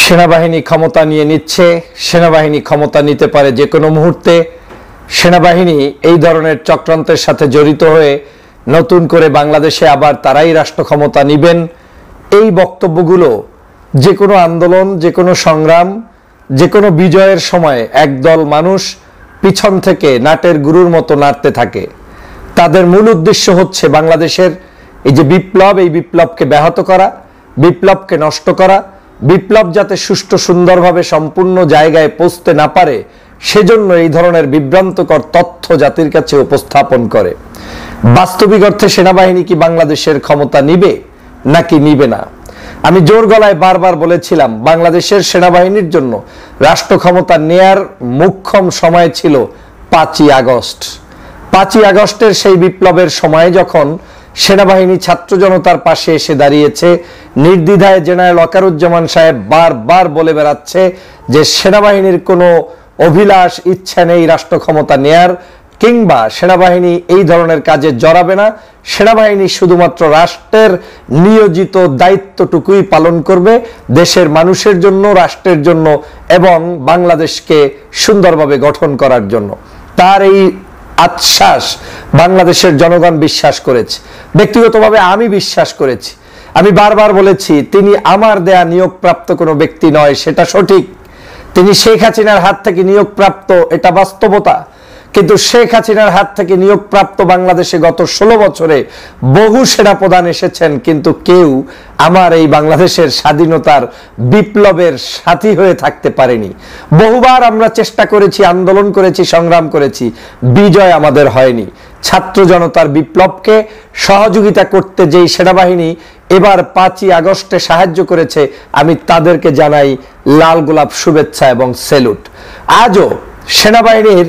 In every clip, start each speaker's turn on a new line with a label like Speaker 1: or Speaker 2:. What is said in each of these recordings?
Speaker 1: সেনাবাহিনী ক্ষমতা নিয়ে নিচ্ছে, সেনাবাহিনী ক্ষমতা নিতে পারে যে কোনো মুহূর্তে। সেনাবাহিনী এই ধরনের চক্রান্তের সাথে জড়িত হয়ে নতুন করে বাংলাদেশে আবার তারাই রাষ্ট্র ক্ষমতা নিবেন। এই বক্তব্যগুলো যে কোনো আন্দোলন, যে কোনো সংগ্রাম, যে কোনো বিজয়ের সময় একদল মানুষ পিছন থেকে নাটের গুরুর মতো নাড়তে থাকে। তাদের মূল উদ্দেশ্য হচ্ছে বাংলাদেশের এই যে বিপ্লব, এই বিপ্লবকে ব্যাহত করা, বিপ্লবকে নষ্ট করা, বিপ্লব যাতে সুষ্ঠু সুন্দরভাবে সম্পূর্ণ জায়গায় পৌঁছতে না পারে সেজন্য এই ধরনের বিভ্রান্তকর তথ্য জাতির কাছে উপস্থাপন করে। বাস্তবিক অর্থে সেনাবাহিনী কি বাংলাদেশের ক্ষমতা নিবে নাকি নিবে না? আমি জোর গলায় বারবার বলেছিলাম বাংলাদেশের সেনাবাহিনীর জন্য রাষ্ট্র ক্ষমতা নেয়ার মোক্ষম সময় ছিল 5ই আগস্ট। 5ই আগস্টের সেই বিপ্লবের সময় যখন সেনাবাহিনী ছাত্র জনতার পাশে এসে দাঁড়িয়েছে, নির্দ্বিধায় জেনারেল ওয়াকারুজ্জামান সাহেব বারবার বলে বেড়াচ্ছে যে সেনাবাহিনীর কোনো অভিলাষ ইচ্ছা নেই রাষ্ট্র ক্ষমতা নেয়ার, কিংবা সেনাবাহিনী এই ধরনের কাজে জড়াবে না। সেনাবাহিনী শুধুমাত্র রাষ্ট্রের নিয়োজিত দায়িত্বটুকুই পালন করবে, দেশের মানুষের জন্য, রাষ্ট্রের জন্য এবং বাংলাদেশকে সুন্দরভাবে গঠন করার জন্য। তার এই আশ্বাস বাংলাদেশের জনগণ বিশ্বাস করেছে, ব্যক্তিগতভাবে আমি বিশ্বাস করেছি। আমি বারবার বলেছি তিনি আমার দেয়া নিয়োগপ্রাপ্ত কোনো ব্যক্তি নয়, সেটা সঠিক। তিনি শেখ হাসিনার হাত থেকে নিয়োগপ্রাপ্ত, এটা বাস্তবতা। কিন্তু শেখ হাসিনার হাত থেকে নিয়োগপ্রাপ্ত বাংলাদেশে গত 16 বছরে বহু সেনাপ্রধান এসেছেন, কিন্তু কেউ আমার এই বাংলাদেশের স্বাধীনতার বিপ্লবের সাথী হয়ে থাকতে পারেনি। বহুবার আমরা চেষ্টা করেছি, আন্দোলন করেছি, সংগ্রাম করেছি, বিজয় আমাদের হয়নি। ছাত্র জনতার বিপ্লবকে সহযোগিতা করতে যেই সেনাবাহিনী এবার 5ই আগস্টে সাহায্য করেছে, আমি তাদেরকে জানাই লাল গোলাপ শুভেচ্ছা এবং স্যালুট। আজও সেনাবাহিনীর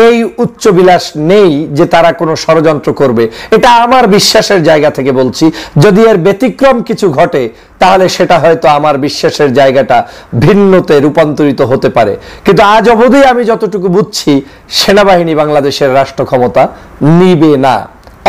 Speaker 1: এই উচ্চবিলাস নেই যে তারা কোনো ষড়যন্ত্র করবে, এটা আমার বিশ্বাসের জায়গা থেকে বলছি। যদি এর ব্যতিক্রম কিছু ঘটে তাহলে সেটা হয়তো আমার বিশ্বাসের জায়গাটা ভিন্নতে রূপান্তরিত হতে পারে। কিন্তু আজ অবধি আমি যতটুকু বুঝছি সেনাবাহিনী বাংলাদেশের রাষ্ট্র ক্ষমতা নিবে না,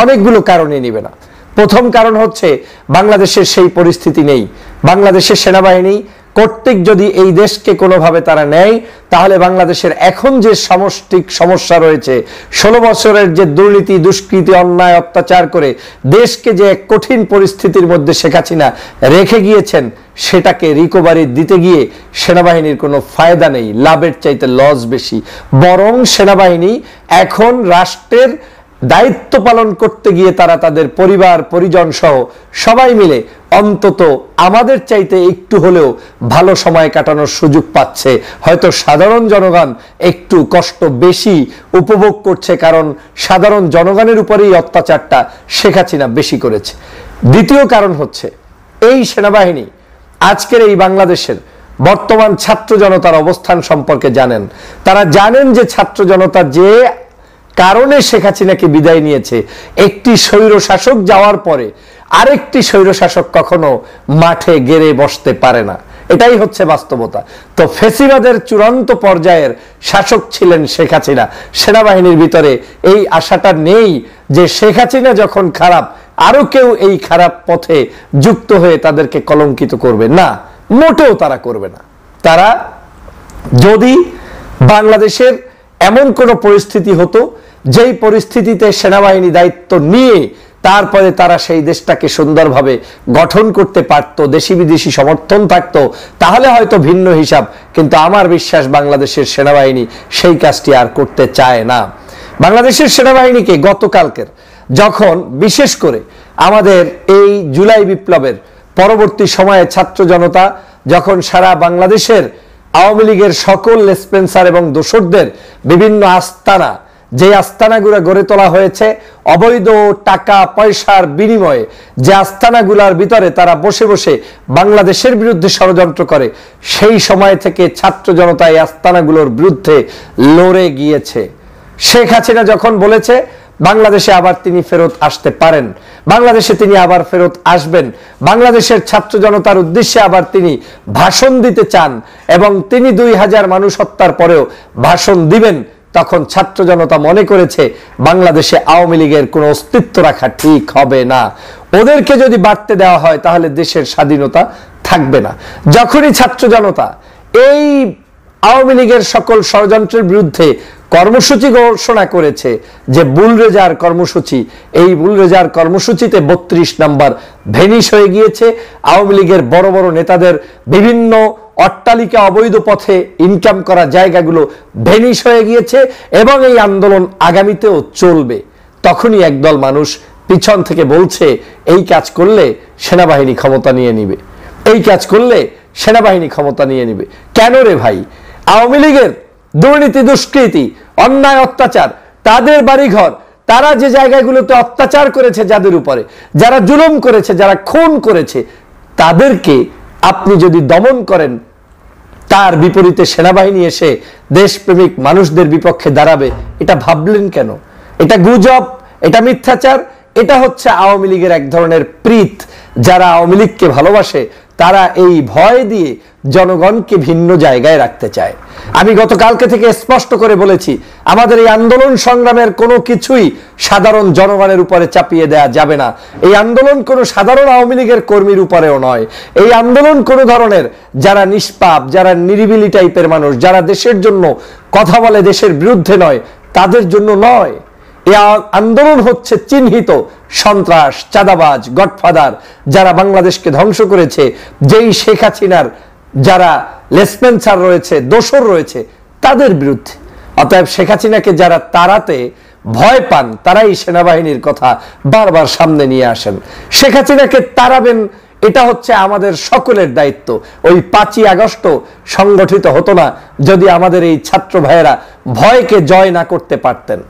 Speaker 1: অনেকগুলো কারণে নিবে না। প্রথম কারণ হচ্ছে বাংলাদেশের সেই পরিস্থিতি নেই। বাংলাদেশের সেনাবাহিনী কর্তৃক যদি এই দেশকে কোনোভাবে তারা নেয় তাহলে বাংলাদেশের এখন যে সামষ্টিক সমস্যা রয়েছে, 16 বছরের যে দুর্নীতি, দুষ্কৃতি, অন্যায়, অত্যাচার করে দেশকে যে এক কঠিন পরিস্থিতির মধ্যে শেখ হাসিনা রেখে গিয়েছেন, সেটাকে রিকভারি দিতে গিয়ে সেনাবাহিনীর কোনো ফায়দা নেই, লাভের চাইতে লস বেশি। বরং সেনাবাহিনী এখন রাষ্ট্রের দায়িত্ব পালন করতে গিয়ে তারা তাদের পরিবার পরিজন সহ সবাই মিলে অন্তত আমাদের চাইতে একটু হলেও ভালো সময় কাটানোর সুযোগ পাচ্ছে। হয়তো সাধারণ জনগণ একটু কষ্ট বেশি উপভোগ করছে, কারণ সাধারণ জনগণের উপরেই অত্যাচারটা শেখ হাসিনা বেশি করেছে। দ্বিতীয় কারণ হচ্ছে এই সেনাবাহিনী আজকের এই বাংলাদেশের বর্তমান ছাত্র জনতার অবস্থান সম্পর্কে জানেন। তারা জানেন যে ছাত্র জনতা যে কারণে শেখ হাসিনাকে বিদায় নিয়েছে, একটি স্বৈর শাসক যাওয়ার পরে আরেকটি স্বৈর শাসক কখনো মাঠে গেড়ে বসতে পারে না, এটাই হচ্ছে বাস্তবতা। তো ফ্যাসিবাদের চূড়ান্ত পর্যায়ের শাসক ছিলেন শেখ হাসিনা। সেনাবাহিনীর ভিতরে এই আশাটা নেই যে শেখ হাসিনা যখন খারাপ, আরো কেউ এই খারাপ পথে যুক্ত হয়ে তাদেরকে কলঙ্কিত করবে না, মোটেও তারা করবে না। তারা যদি বাংলাদেশের এমন কোন পরিস্থিতি হতো যেই পরিস্থিতিতে সেনাবাহিনী দায়িত্ব নিয়ে তারপরে তারা সেই দেশটাকে সুন্দরভাবে গঠন করতে পারত, দেশি বিদেশি সমর্থন থাকতো, তাহলে হয়তো ভিন্ন হিসাব। কিন্তু আমার বিশ্বাস বাংলাদেশের সেনাবাহিনী সেই কাজটি আর করতে চায় না। বাংলাদেশের সেনাবাহিনীকে গতকালকের যখন বিশেষ করে আমাদের এই জুলাই বিপ্লবের পরবর্তী সময়ে ছাত্র জনতা যখন সারা বাংলাদেশের আওয়ামী লীগের সকল লেসপেন্সার এবং দোসরদের বিভিন্ন আস্তানা, যে আস্তানাগুলো গড়ে তোলা হয়েছে অবৈধ টাকা পয়সার বিনিময়ে, যে আস্তানাগুলোর ভিতরে তারা বসে বসে বাংলাদেশের বিরুদ্ধে ষড়যন্ত্র করে, সেই সময় থেকে ছাত্র জনতা এই আস্তানাগুলোর বিরুদ্ধে লড়ে গিয়েছে। শেখ হাসিনা যখন বলেছে বাংলাদেশে আবার তিনি ফেরত আসতে পারেন, বাংলাদেশে তিনি আবার ফেরত আসবেন, বাংলাদেশের ছাত্র জনতার উদ্দেশ্যে আবার তিনি ভাষণ দিতে চান এবং তিনি 2000 মানুষ হত্যার পরেও ভাষণ দিবেন, তখন ছাত্র জনতা মনে করেছে বাংলাদেশে আওয়ামী লীগের কোনো অস্তিত্ব রাখা ঠিক হবে না। ওদেরকে যদি বাড়তে দেওয়া হয় তাহলে দেশের স্বাধীনতা থাকবে না। যখনই ছাত্র জনতা এই আওয়ামী লীগের সকল ষড়যন্ত্রের বিরুদ্ধে কর্মসূচি ঘোষণা করেছে, যে বুলডোজার কর্মসূচি, এই বুলডোজার কর্মসূচিতে 32 নাম্বার ভেনিশ হয়ে গিয়েছে। আওয়ামী লীগের বড় বড় নেতাদের বিভিন্ন অট্টালিকা অবৈধ পথে ইনকাম করা জায়গাগুলো ভেনিশ হয়ে গিয়েছে এবং এই আন্দোলন আগামীতেও চলবে। তখনই একদল মানুষ পিছন থেকে বলছে এই কাজ করলে সেনাবাহিনী ক্ষমতা নিয়ে নিবে, এই কাজ করলে সেনাবাহিনী ক্ষমতা নিয়ে নিবে। কেন রে ভাই? আওয়ামী লীগের দুর্নীতি, দুষ্কৃতি, অন্যায়, অত্যাচার, তাদের বাড়িঘর, তারা যে জায়গাগুলোতে অত্যাচার করেছে, যাদের উপরে যারা জুলুম করেছে, যারা খুন করেছে, তাদেরকে আপনি যদি দমন করেন, তার বিপরীতে সেনাবাহিনী এসে দেশপ্রেমিক মানুষদের বিপক্ষে দাঁড়াবে, এটা ভাবলেন কেন? এটা গুজব, এটা মিথ্যাচার, এটা হচ্ছে আওয়ামী লীগের এক ধরনের প্রীত। যারা আওয়ামী লীগকে ভালোবাসে তারা এই ভয় দিয়ে জনগণকে ভিন্ন জায়গায় রাখতে চায়। আমি গতকালকে থেকে স্পষ্ট করে বলেছি, আমাদের এই আন্দোলন সংগ্রামের কোনো কিছুই সাধারণ জনগণের উপরে চাপিয়ে দেয়া যাবে না। এই আন্দোলন কোনো সাধারণ আওয়ামী লীগের কর্মীর উপরেও নয়। এই আন্দোলন কোনো ধরনের যারা নিষ্পাপ, যারা নিরিবিলি টাইপের মানুষ, যারা দেশের জন্য কথা বলে, দেশের বিরুদ্ধে নয়, তাদের জন্য নয়। এই আন্দোলন হচ্ছে চিহ্নিত সন্ত্রাস, চাঁদাবাজ, গডফাদার, যারা বাংলাদেশকে ধ্বংস করেছে, যেই শেখ হাসিনার যারা লেসপেন্সার রয়েছে, দোসর রয়েছে, তাদের বিরুদ্ধে। অতএব শেখ হাসিনাকে যারা তাড়াতে ভয় পান, তারাই সেনাবাহিনীর কথা বারবার সামনে নিয়ে আসেন। শেখ হাসিনাকে তাড়াবেন, এটা হচ্ছে আমাদের সকলের দায়িত্ব। ওই 5ই আগস্ট সংগঠিত হতো না যদি আমাদের এই ছাত্র ভাইয়েরা ভয়কে জয় না করতে পারতেন।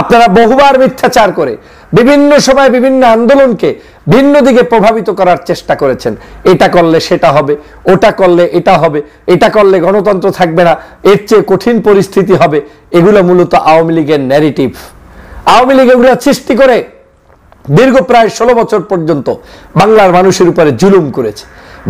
Speaker 1: আপনারা বহুবার মিথ্যাচার করে বিভিন্ন সময় বিভিন্ন আন্দোলনকে ভিন্ন দিকে প্রভাবিত করার চেষ্টা করেছেন। এটা করলে সেটা হবে, ওটা করলে এটা হবে, এটা করলে গণতন্ত্র থাকবে না, এর চেয়ে কঠিন পরিস্থিতি হবে। এগুলো মূলত আওয়ামী লীগের ন্যারেটিভ। আওয়ামী লীগ এগুলো সৃষ্টি করে দীর্ঘ প্রায় 16 বছর পর্যন্ত বাংলার মানুষের উপরে জুলুম করেছে।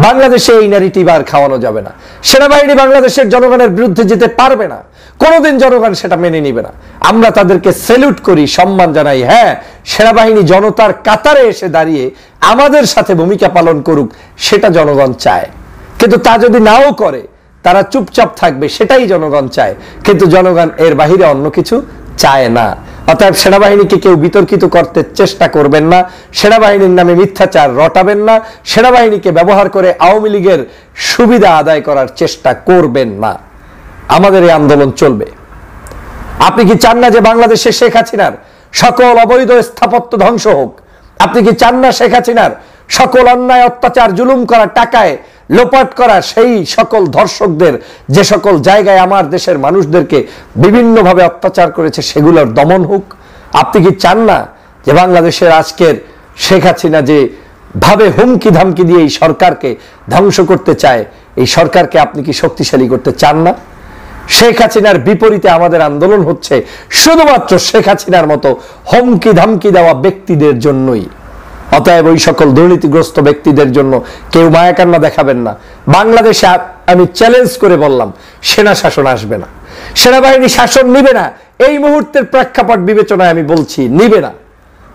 Speaker 1: বাংলাদেশে এই ন্যারেটিভ আর খাওয়ানো যাবে না। সেনাবাহিনী বাংলাদেশের জনগণের বিরুদ্ধে যেতে পারবে না, কোনোদিন জনগণ সেটা মেনে নিবে না। আমরা তাদেরকে স্যালুট করি, সম্মান জানাই। হ্যাঁ, সেনাবাহিনী জনতার কাতারে এসে দাঁড়িয়ে আমাদের সাথে ভূমিকা পালন করুক, সেটা জনগণ চায়। কিন্তু তা যদি নাও করে, তারা চুপচাপ থাকবে, সেটাই জনগণ চায়। কিন্তু জনগণ এর বাহিরে অন্য কিছু চায় না। অতএব সেনাবাহিনীকে কেউ বিতর্কিত করতে চেষ্টা করবেন না, সেনাবাহিনীর নামে মিথ্যাচার রটাবেন না, সেনাবাহিনীকে ব্যবহার করে আওয়ামী লীগের সুবিধা আদায় করার চেষ্টা করবেন না। আমাদের এই আন্দোলন চলবে। আপনি কি চান না যে বাংলাদেশে শেখ হাসিনার সকল অবৈধ স্থাপত্য ধ্বংস হোক? আপনি কি চান না শেখ হাসিনার সকল অন্যায়, অত্যাচার, জুলুম করা, টাকায় লোপাট করা সেই সকল ধর্ষকদের, যে সকল জায়গায় আমার দেশের মানুষদেরকে বিভিন্নভাবে অত্যাচার করেছে, সেগুলোর দমন হোক? আপনি কি চান না যে বাংলাদেশের আজকের শেখ হাসিনা যে ভাবে হুমকি ধামকি দিয়ে এই সরকারকে ধ্বংস করতে চায়, এই সরকারকে আপনি কি শক্তিশালী করতে চান না? শেখ হাসিনার বিপরীতে আমাদের আন্দোলন হচ্ছে শুধুমাত্র শেখ হাসিনার মতো হুমকি ধামকি দেওয়া ব্যক্তিদের জন্যই। অতএব ওই সকল দুর্নীতিগ্রস্ত ব্যক্তিদের জন্য কেউ মায়াকান্না দেখাবেন না। বাংলাদেশে আমি চ্যালেঞ্জ করে বললাম, সেনা শাসন আসবে না, সেনাবাহিনী শাসন নিবে না। এই মুহূর্তের প্রেক্ষাপট বিবেচনায় আমি বলছি, নিবে না।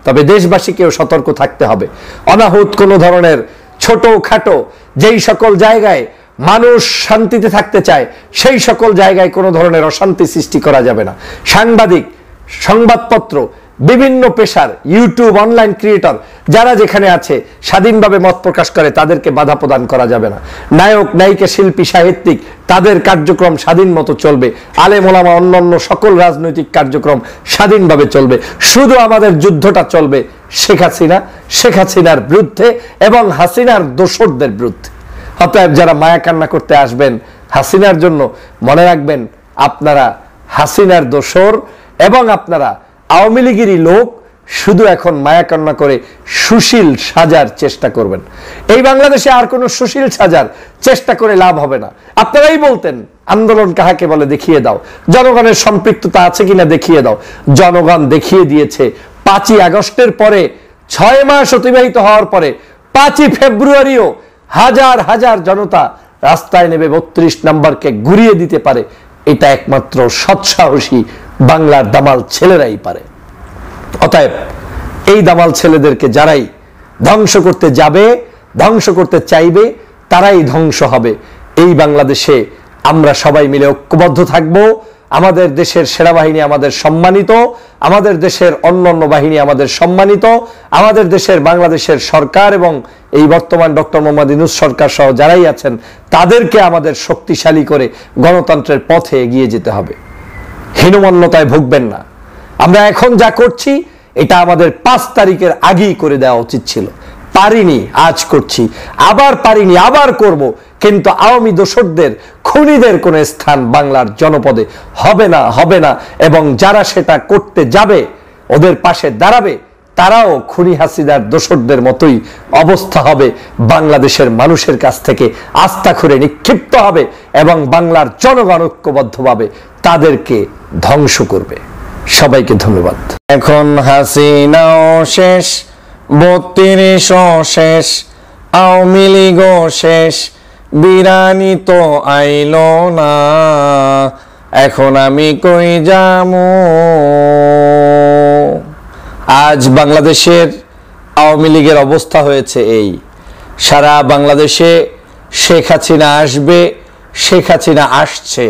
Speaker 1: তবে দেশবাসীকেও সতর্ক থাকতে হবে। অনাহুত কোনো ধরনের ছোটখাটো যেই সকল জায়গায় মানুষ শান্তিতে থাকতে চায়, সেই সকল জায়গায় কোনো ধরনের অশান্তি সৃষ্টি করা যাবে না। সাংবাদিক, সংবাদপত্র, বিভিন্ন পেশার, ইউটিউব, অনলাইন ক্রিয়েটর যারা যেখানে আছে স্বাধীনভাবে মত প্রকাশ করে, তাদেরকে বাধা প্রদান করা যাবে না। নায়ক, নায়িকা, শিল্পী, সাহিত্যিক, তাদের কার্যক্রম স্বাধীন মতো চলবে। আলেম ওলামা, অন্যান্য সকল রাজনৈতিক কার্যক্রম স্বাধীনভাবে চলবে। শুধু আমাদের যুদ্ধটা চলবে শেখ হাসিনা, শেখ হাসিনার বিরুদ্ধে এবং হাসিনার দোসরদের বিরুদ্ধে। অতএব যারা মায়া কান্না করতে আসবেন হাসিনার জন্য, মনে রাখবেন আপনারা হাসিনার দোসর এবং আপনারা আওয়ামী লীগেরই লোক। শুধু এখন মায়া কান্না করে সুশীল সাজার চেষ্টা করবেন। এই বাংলাদেশে আর কোনো সুশীল সাজার চেষ্টা করে লাভ হবে না। আপনারাই বলতেন আন্দোলন কাহাকে বলে, দেখিয়ে দাও। জনগণের সম্পৃক্ততা আছে কিনা দেখিয়ে দাও। জনগণ দেখিয়ে দিয়েছে। 5ই আগস্টের পরে 6 মাস অতিবাহিত হওয়ার পরে 5ই ফেব্রুয়ারিও হাজার হাজার জনতা রাস্তায় নেমে 32 নম্বরকে ঘুরিয়ে দিতে পারে। এটা একমাত্র সৎসাহসী বাংলার দামাল ছেলেরাই পারে। অতএব এই দামাল ছেলেদেরকে যারাই ধ্বংস করতে যাবে, ধ্বংস করতে চাইবে, তারাই ধ্বংস হবে। এই বাংলাদেশে আমরা সবাই মিলে ঐক্যবদ্ধ থাকব। আমাদের দেশের সেনাবাহিনী আমাদের সম্মানিত, আমাদের দেশের অন্যান্য বাহিনী আমাদের সম্মানিত, আমাদের দেশের বাংলাদেশের সরকার এবং এই বর্তমান ডক্টর মোহাম্মদ ইউনূস সরকার সহ যারাই আছেন তাদেরকে আমাদের শক্তিশালী করে গণতন্ত্রের পথে এগিয়ে যেতে হবে। হীনমন্যতায় ভুগবেন না। আমরা এখন যা করছি এটা আমাদের 5 তারিখের আগেই করে দেওয়া উচিত ছিল। পারিনি, আজ করছি, আবার পারিনি, আবার করব। কিন্তু আওয়ামী দোসরদের, খুনিদের কোনো স্থান বাংলার জনপদে হবে না, হবে না। এবং যারা সেটা করতে যাবে, ওদের পাশে দাঁড়াবে, তারাও খুনি হাসিনার দোসরদের মতোই অবস্থা হবে। বাংলাদেশের মানুষের কাছ থেকে আস্থা করে নিক্ষিপ্ত হবে এবং বাংলার জনগণ ঐক্যবদ্ধভাবে তাদেরকে ধ্বংস করবে। সবাইকে ধন্যবাদ।
Speaker 2: এখন হাসিনাও শেষ, 32ও শেষ, আওয়ামী লীগও শেষ, বিরানি তো আইলো না, এখন আমি কই যামু।
Speaker 1: আজ বাংলাদেশের আওয়ামী লীগের অবস্থা হয়েছে এই, সারা বাংলাদেশে শেখ হাসিনা আসবে, শেখ হাসিনা আসছে,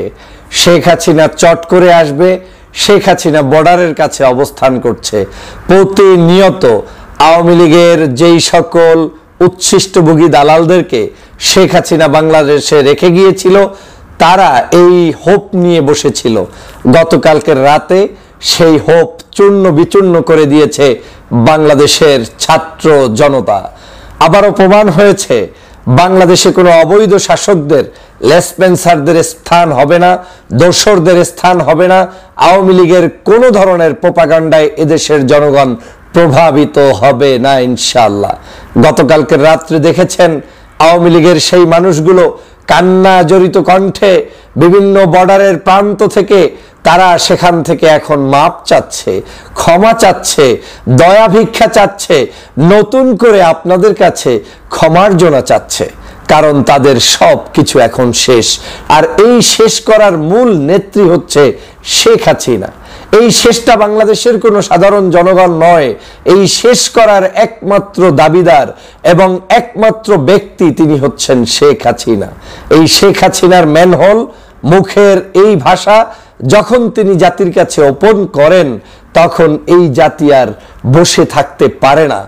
Speaker 1: শেখ হাসিনা চট করে আসবে, শেখ হাসিনা বর্ডারের কাছে অবস্থান করছে। প্রতিনিয়ত আওয়ামী লীগের যেই সকল উচ্ছিষ্টভোগী দালালদেরকে শেখ হাসিনা বাংলাদেশে রেখে গিয়েছিল, তারা এই হোপ নিয়ে বসেছিল। গতকালকের রাতে সেই হোপ চূর্ণ বিচূর্ণ করে দিয়েছে বাংলাদেশের ছাত্র জনতা। আবারও প্রমাণ হয়েছে বাংলাদেশে কোনো অবৈধ শাসকদের, লেসপেন্সারদের স্থান হবে না, দোসরদের স্থান হবে না। আওয়ামী লীগের কোনো ধরনের প্রোপাগান্ডায় এদেশের জনগণ প্রভাবিত হবে না ইনশাআল্লাহ। গতকালকের রাত্রে দেখেছেন আওয়ামী লীগের সেই মানুষগুলো কান্না জড়িত কণ্ঠে বিভিন্ন বর্ডারের প্রান্ত থেকে তারা সেখান থেকে এখন মাপ চাচ্ছে, ক্ষমা চাচ্ছে, দয়া ভিক্ষা চাচ্ছে, নতুন করে আপনাদের কাছে ক্ষমার্জনা চাচ্ছে। কারণ তাদের সব কিছু এখন শেষ। আর এই শেষ করার মূল নেত্রী হচ্ছে শেখ হাসিনা। এই শেষটা বাংলাদেশের কোনো সাধারণ জনগণ নয়। এই শেষ করার একমাত্র দাবিদার এবং একমাত্র ব্যক্তি তিনি হচ্ছেন শেখ হাসিনা। এই শেখ হাসিনার ম্যানহোল, মুখের এই ভাষা যখন তিনি জাতির কাছে ওপেন করেন, তখন এই জাতি আর বসে থাকতে পারে না।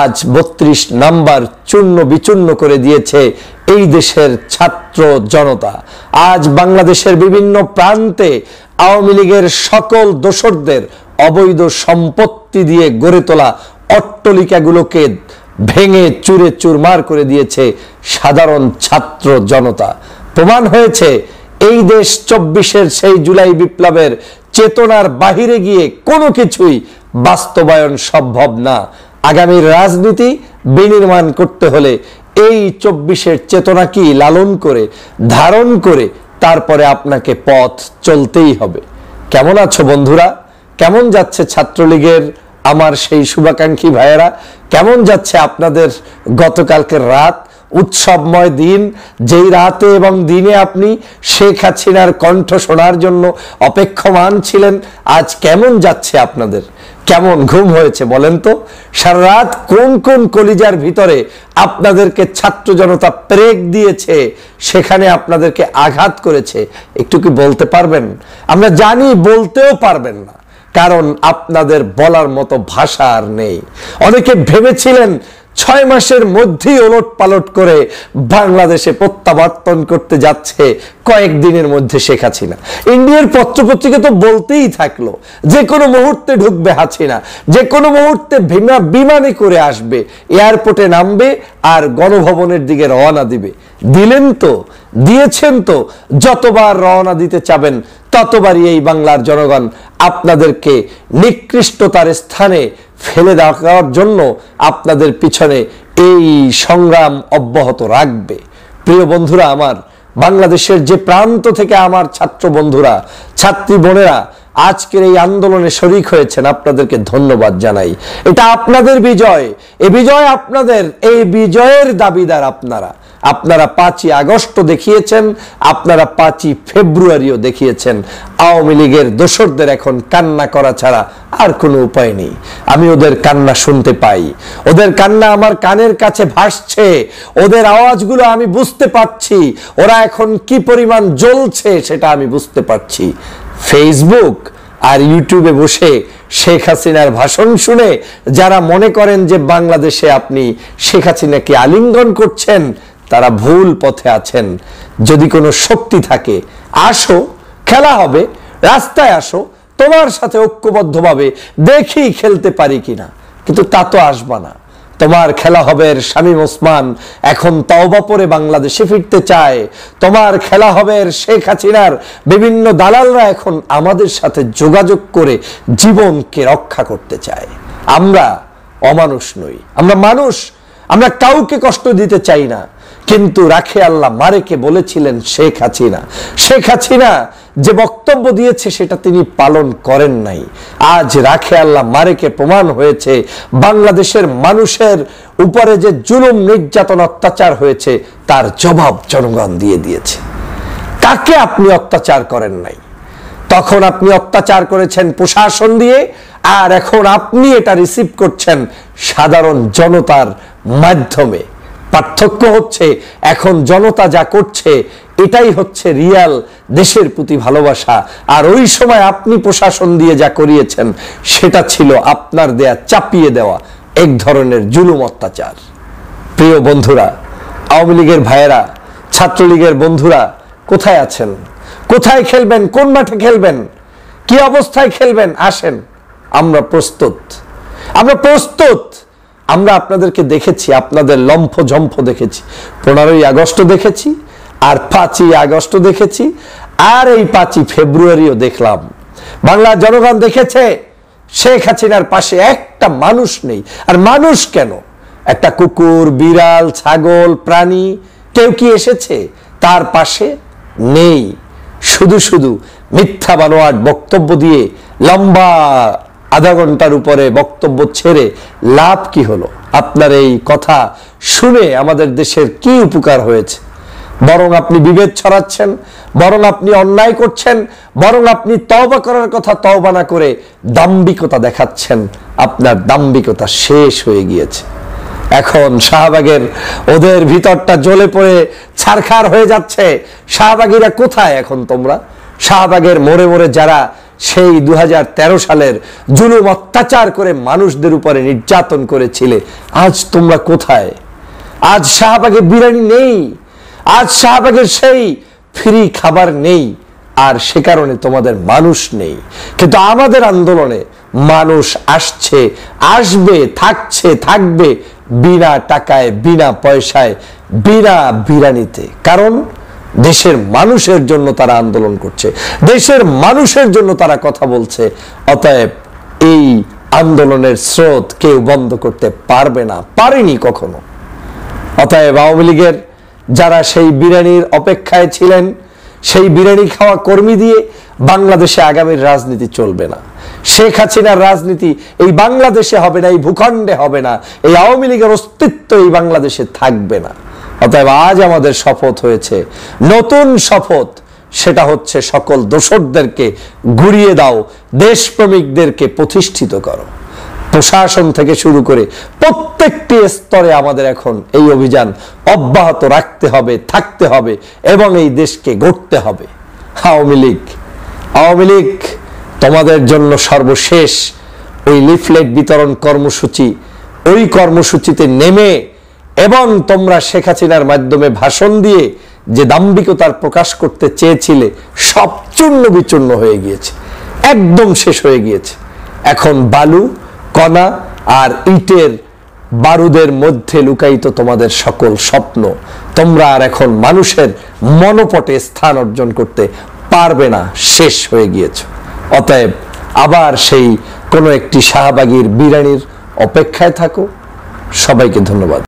Speaker 1: আজ 32 নাম্বার চূর্ণ বিচূর্ণ করে দিয়েছে এই দেশের ছাত্র জনতা। আজ বাংলাদেশের বিভিন্ন প্রান্তে আওয়ামী লীগের সকল দোসরদের অবৈধ সম্পত্তি দিয়ে গড়ে তোলা অট্টালিকাগুলোকে ভেঙে চুরে চুরমার করে দিয়েছে সাধারণ ছাত্র জনতা। প্রমাণ হয়েছে এই দেশ 24-এর সেই জুলাই বিপ্লবের চেতনার বাহিরে গিয়ে কোনো কিছুই বাস্তবায়ন সম্ভব না। আগামীর রাজনীতি বিনির্মাণ করতে হলে এই 24-এর চেতনাকে লালন করে, ধারণ করে তারপরে আপনাকে পথ চলতেই হবে। কেমন আছো বন্ধুরা? কেমন যাচ্ছে ছাত্রলীগের আমার সেই শুভাকাঙ্ক্ষী ভাইয়েরা? কেমন যাচ্ছে আপনাদের গতকালকের রাত, উৎসবময় দিন, যেই রাতে এবং দিনে আপনি শেখ হাসিনার কণ্ঠ শোনার জন্য অপেক্ষমান ছিলেন? আজ কেমন যাচ্ছে আপনাদের? কেমন ঘুম হয়েছে বলেন তো? সারা রাত কোন কোন কলিজার ভিতরে আপনাদেরকে ছাত্র জনতা প্রেগ দিয়েছে, সেখানে আপনাদেরকে আঘাত করেছে, একটু কি বলতে পারবেন? আমরা জানি বলতেও পারবেন না, কারণ আপনাদের বলার মতো ভাষা আর নেই। অনেকে ভেবেছিলেন 6 মাসের মধ্যেই ওলট পালট করে বাংলাদেশে প্রত্যাবর্তন করতে যাচ্ছে কয়েকদিনের মধ্যে শেখ হাসিনা। ইন্ডিয়ার পত্রপত্রিকা তো বলতেই থাকলো যে কোনো মুহূর্তে ঢুকবে হাসিনা, যে কোনো মুহূর্তে বিমানে করে আসবে, এয়ারপোর্টে নামবে আর গণভবনের দিকে রওনা দিবে। দিলেন তো, দিয়েছেন তো। যতবার রওনা দিতে চাবেন ততবারই এই বাংলার জনগণ আপনাদেরকে নিকৃষ্টতার স্থানে ফেলে দেওয়ার জন্য আপনাদের পিছনে এই সংগ্রাম অব্যাহত রাখবে। প্রিয় বন্ধুরা আমার, বাংলাদেশের যে প্রান্ত থেকে আমার ছাত্র বন্ধুরা, ছাত্রী বোনেরা আজকের এই আন্দোলনে শরিক হয়েছেন, আপনাদেরকে ধন্যবাদ জানাই। এটা আপনাদের বিজয়, এই বিজয় আপনাদের, এই বিজয়ের দাবিদার আপনারা। আপনারা 5ই আগস্ট দেখিয়েছেন, আপনারা 5ই ফেব্রুয়ারিও দেখিয়েছেন। আওয়ামী লীগের দোসরদের এখন কান্না করা ছাড়া আর কোনো উপায় নেই। আমি ওদের কান্না শুনতে পাই, ওদের কান্না আমার কানের কাছে ভাসছে, ওদের আওয়াজগুলো আমি বুঝতে পারছি, ওরা এখন কি পরিমাণ জ্বলছে সেটা আমি বুঝতে পারছি। ফেসবুক আর ইউটিউবে বসে শেখ হাসিনার ভাষণ শুনে যারা মনে করেন যে বাংলাদেশে আপনি শেখ হাসিনাকে আলিঙ্গন করছেন, তারা ভুল পথে আছেন। যদি কোনো শক্তি থাকে, আসো, খেলা হবে, রাস্তায় আসো, তোমার সাথে ঐক্যবদ্ধভাবে দেখি খেলতে পারি কিনা। কিন্তু তা তো আসবা না। তোমার খেলা হবে শামীম ওসমান এখন তওবা পরে বাংলাদেশে ফিরতে চায়, তোমার খেলা হবে শেখ হাসিনার বিভিন্ন দালালরা এখন আমাদের সাথে যোগাযোগ করে জীবনকে রক্ষা করতে চায়। আমরা অমানুষ নই, আমরা মানুষ, আমরা কাউকে কষ্ট দিতে চাই না। কিন্তু রাখে আল্লাহ মারেকে বলেছিলেন শেখ হাসিনা, শেখ হাসিনা যে বক্তব্য দিয়েছে সেটা তিনি পালন করেন নাই। আজ রাখে আল্লাহ মারেকে প্রমাণ হয়েছে বাংলাদেশের মানুষের উপরে যে জুলুম নির্যাতন অত্যাচার হয়েছে তার জবাব জনগণ দিয়ে দিয়েছে। কাকে আপনি অত্যাচার করেন নাই? তখন আপনি অত্যাচার করেছেন প্রশাসন দিয়ে, আর এখন আপনি এটা রিসিভ করছেন সাধারণ জনতার মাধ্যমে। পার্থক্য হচ্ছে এখন জনতা যা করছে এটাই হচ্ছে রিয়াল দেশের প্রতি ভালোবাসা, আর ওই সময় আপনি প্রশাসন দিয়ে যা করিয়েছেন সেটা ছিল আপনার দেয়া চাপিয়ে দেওয়া এক ধরনের জুলুম অত্যাচার। প্রিয় বন্ধুরা, আওয়ামী লীগের ভাইয়েরা, ছাত্রলীগের বন্ধুরা কোথায় আছেন? কোথায় খেলবেন? কোন মাঠে খেলবেন? কি অবস্থায় খেলবেন? আসেন, আমরা প্রস্তুত, আমরা প্রস্তুত। আমরা আপনাদেরকে দেখেছি, আপনাদের লম্ফ ঝম্ফ দেখেছি, 15ই আগস্ট দেখেছি, আর 5ই আগস্ট দেখেছি, আর এই 5ই ফেব্রুয়ারিও দেখলাম। বাংলার জনগণ দেখেছে শেখ হাসিনার পাশে একটা মানুষ নেই। আর মানুষ কেন, একটা কুকুর, বিড়াল, ছাগল, প্রাণী কেউ কি এসেছে তার পাশে? নেই। শুধু শুধু মিথ্যা বানোয়াট বক্তব্য দিয়ে লম্বা আধা ঘন্টার উপরে বক্তব্য ছেড়ে লাভ কি হলো? আপনার এই কথা শুনে আমাদের দেশের কি উপকার হয়েছে? বরং আপনি বিভেদ ছড়াচ্ছেন, বরং আপনি অন্যায় করছেন, বরং আপনি তওবা করার কথা তওবা না করে দাম্ভিকতা দেখাচ্ছেন। আপনার দাম্ভিকতা শেষ হয়ে গিয়েছে। এখন শাহবাগের ওদের ভিতরটা জ্বলে পড়ে ছারখার হয়ে যাচ্ছে। শাহবাগীরা কোথায় এখন? তোমরা শাহবাগের মোড়ে মোড়ে যারা সেই 2013 সালের জুলুম অত্যাচার করে মানুষদের উপরে নির্যাতন করেছিলে, আজ তোমরা কোথায়? আজ শাহবাগে বিরিয়ানি নেই, আজ শাহবাগের সেই ফ্রি খাবার নেই, আর সে কারণে তোমাদের মানুষ নেই। কিন্তু আমাদের আন্দোলনে মানুষ আসছে, আসবে, থাকছে, থাকবে বিনা টাকায়, বিনা পয়সায়, বিনা বিরানিতে। কারণ দেশের মানুষের জন্য তারা আন্দোলন করছে, দেশের মানুষের জন্য তারা কথা বলছে। অতএব এই আন্দোলনের স্রোত কেউ বন্ধ করতে পারবে না, পারেনি কখনো। অতএব আওয়ামী লীগের যারা সেই বিরিয়ানির অপেক্ষায় ছিলেন, সেই বিরিয়ানি খাওয়া কর্মী দিয়ে বাংলাদেশে আগামীর রাজনীতি চলবে না। শেখ হাসিনার রাজনীতি এই বাংলাদেশে হবে না, এই ভূখণ্ডে হবে না, এই আওয়ামী লীগের অস্তিত্ব এই বাংলাদেশে থাকবে না। অতএব আজ আমাদের শপথ হয়েছে, নতুন শপথ, সেটা হচ্ছে সকল দোসরদেরকে ঘুরিয়ে দাও, দেশপ্রেমিকদেরকে প্রতিষ্ঠিত করো। প্রশাসন থেকে শুরু করে প্রত্যেকটি স্তরে আমাদের এখন এই অভিযান অব্যাহত রাখতে হবে, থাকতে হবে, এবং এই দেশকে গড়তে হবে। আওয়ামী লীগ তোমাদের জন্য সর্বশেষ ওই লিফলেট বিতরণ কর্মসূচি, ওই কর্মসূচিতে নেমে এবং তোমরা শেখ হাসিনার মাধ্যমে ভাষণ দিয়ে যে দাম্ভিকতার প্রকাশ করতে চেয়েছিলে, সব চূর্ণ বিচূর্ণ হয়ে গিয়েছে, একদম শেষ হয়ে গিয়েছে। এখন বালু, কণা আর ইটের বারুদের মধ্যে লুকায়িত তোমাদের সকল স্বপ্ন। তোমরা আর এখন মানুষের মনোপটে স্থান অর্জন করতে পারবে না, শেষ হয়ে গিয়েছে। অতএব আবার সেই কোনো একটি শাহবাগীর বিরিয়ানির অপেক্ষায় থাকো। সবাইকে ধন্যবাদ।